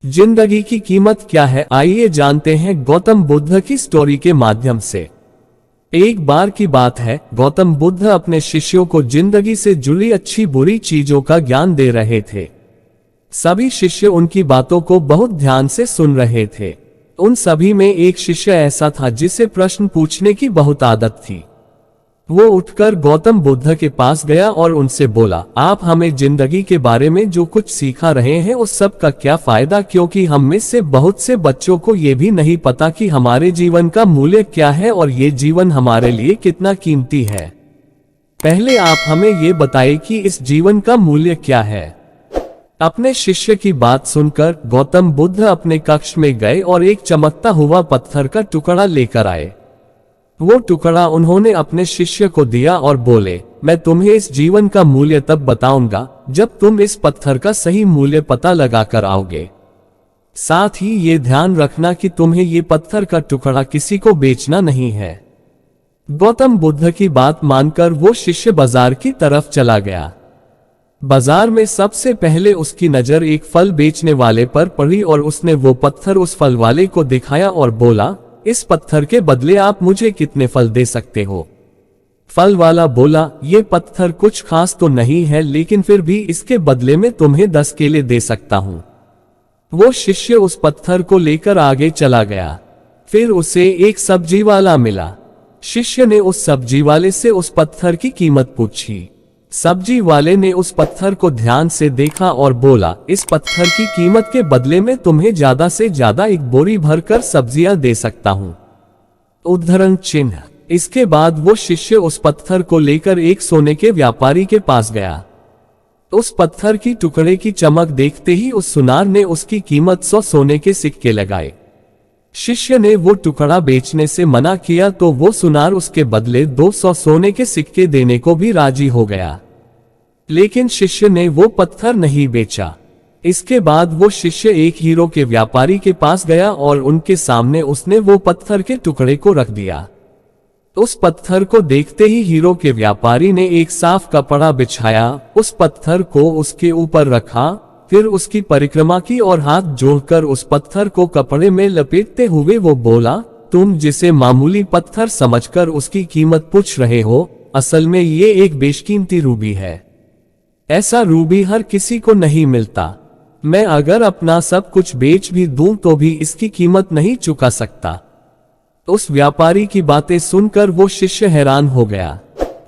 जिंदगी की कीमत क्या है, आइए जानते हैं गौतम बुद्ध की स्टोरी के माध्यम से। एक बार की बात है, गौतम बुद्ध अपने शिष्यों को जिंदगी से जुड़ी अच्छी बुरी चीजों का ज्ञान दे रहे थे। सभी शिष्य उनकी बातों को बहुत ध्यान से सुन रहे थे। उन सभी में एक शिष्य ऐसा था जिसे प्रश्न पूछने की बहुत आदत थी। वो उठकर गौतम बुद्ध के पास गया और उनसे बोला, आप हमें जिंदगी के बारे में जो कुछ सिखा रहे हैं उस सब का क्या फायदा, क्योंकि हम में से बहुत से बच्चों को ये भी नहीं पता कि हमारे जीवन का मूल्य क्या है और ये जीवन हमारे लिए कितना कीमती है। पहले आप हमें ये बताइए कि इस जीवन का मूल्य क्या है। अपने शिष्य की बात सुनकर गौतम बुद्ध अपने कक्ष में गए और एक चमकता हुआ पत्थर का टुकड़ा लेकर आए। वो टुकड़ा उन्होंने अपने शिष्य को दिया और बोले, मैं तुम्हें इस जीवन का मूल्य तब बताऊंगा जब तुम इस पत्थर का सही मूल्य पता लगा कर आओगे। साथ ही ये ध्यान रखना कि तुम्हें ये पत्थर का टुकड़ा किसी को बेचना नहीं है। गौतम बुद्ध की बात मानकर वो शिष्य बाजार की तरफ चला गया। बाजार में सबसे पहले उसकी नजर एक फल बेचने वाले पर पड़ी और उसने वो पत्थर उस फल वाले को दिखाया और बोला, इस पत्थर के बदले आप मुझे कितने फल दे सकते हो। फल वाला बोला, ये पत्थर कुछ खास तो नहीं है, लेकिन फिर भी इसके बदले में तुम्हें 10 केले दे सकता हूं। वो शिष्य उस पत्थर को लेकर आगे चला गया। फिर उसे एक सब्जी वाला मिला। शिष्य ने उस सब्जी वाले से उस पत्थर की कीमत पूछी। सब्जी वाले ने उस पत्थर को ध्यान से देखा और बोला, इस पत्थर की कीमत के बदले में तुम्हें ज्यादा से ज्यादा एक बोरी भरकर सब्जियां दे सकता हूं। उद्धरण चिन्ह। इसके बाद वो शिष्य उस पत्थर को लेकर एक सोने के व्यापारी के पास गया। उस पत्थर की टुकड़े की चमक देखते ही उस सुनार ने उसकी कीमत 100 सोने के सिक्के लगाए। शिष्य ने वो टुकड़ा बेचने से मना किया तो वो सुनार उसके बदले 200 सोने के सिक्के देने को भी राजी हो गया, लेकिन शिष्य ने वो पत्थर नहीं बेचा। इसके बाद वो शिष्य एक हीरो के व्यापारी के पास गया और उनके सामने उसने वो पत्थर के टुकड़े को रख दिया। उस पत्थर को देखते ही हीरो के व्यापारी ने एक साफ कपड़ा बिछाया, उस पत्थर को उसके ऊपर रखा, फिर उसकी परिक्रमा की और हाथ जोड़कर उस पत्थर को कपड़े में लपेटते हुए वो बोला, तुम जिसे मामूली पत्थर समझकर उसकी कीमत पूछ रहे हो, असल में ये एक बेशकीमती रूबी है। ऐसा रूबी हर किसी को नहीं मिलता। मैं अगर अपना सब कुछ बेच भी दूं तो भी इसकी कीमत नहीं चुका सकता। उस व्यापारी की बातें सुनकर वो शिष्य हैरान हो गया।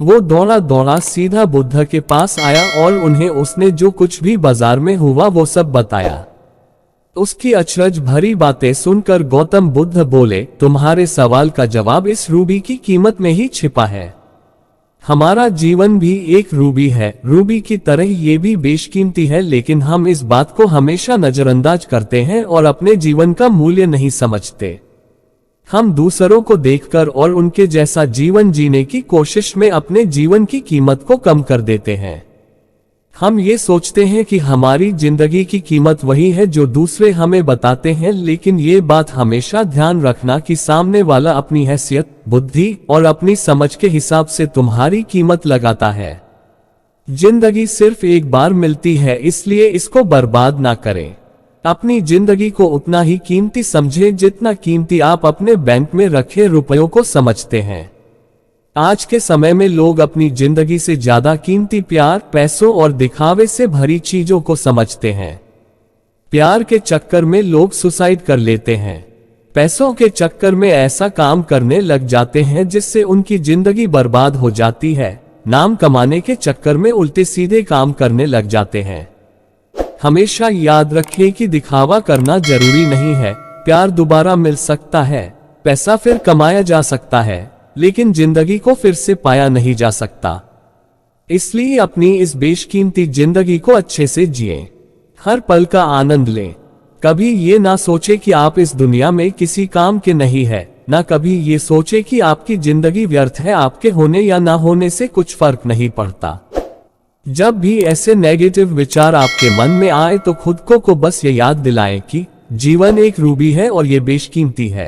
वो दौड़ा दौड़ा सीधा बुद्ध के पास आया और उन्हें उसने जो कुछ भी बाजार में हुआ वो सब बताया। उसकी अचरज भरी बातें सुनकर गौतम बुद्ध बोले, तुम्हारे सवाल का जवाब इस रूबी की कीमत में ही छिपा है। हमारा जीवन भी एक रूबी है, रूबी की तरह ये भी बेशकीमती है, लेकिन हम इस बात को हमेशा नजरअंदाज करते हैं और अपने जीवन का मूल्य नहीं समझते। हम दूसरों को देखकर और उनके जैसा जीवन जीने की कोशिश में अपने जीवन की कीमत को कम कर देते हैं। हम ये सोचते हैं कि हमारी जिंदगी की कीमत वही है जो दूसरे हमें बताते हैं, लेकिन ये बात हमेशा ध्यान रखना कि सामने वाला अपनी हैसियत, बुद्धि और अपनी समझ के हिसाब से तुम्हारी कीमत लगाता है। जिंदगी सिर्फ एक बार मिलती है, इसलिए इसको बर्बाद ना करें। अपनी जिंदगी को उतना ही कीमती समझें जितना कीमती आप अपने बैंक में रखे रुपयों को समझते हैं। आज के समय में लोग अपनी जिंदगी से ज्यादा कीमती प्यार, पैसों और दिखावे से भरी चीजों को समझते हैं। प्यार के चक्कर में लोग सुसाइड कर लेते हैं। पैसों के चक्कर में ऐसा काम करने लग जाते हैं जिससे उनकी जिंदगी बर्बाद हो जाती है। नाम कमाने के चक्कर में उल्टे सीधे काम करने लग जाते हैं। हमेशा याद रखें कि दिखावा करना जरूरी नहीं है। प्यार दोबारा मिल सकता है, पैसा फिर कमाया जा सकता है, लेकिन जिंदगी को फिर से पाया नहीं जा सकता। इसलिए अपनी इस बेशकीमती जिंदगी को अच्छे से जिएं। हर पल का आनंद लें। कभी ये ना सोचे कि आप इस दुनिया में किसी काम के नहीं है, ना कभी ये सोचे कि आपकी जिंदगी व्यर्थ है। आपके होने या ना होने से कुछ फर्क नहीं पड़ता। जब भी ऐसे नेगेटिव विचार आपके मन में आए तो खुद को बस ये याद दिलाएं कि जीवन एक रूबी है और ये बेशकीमती है।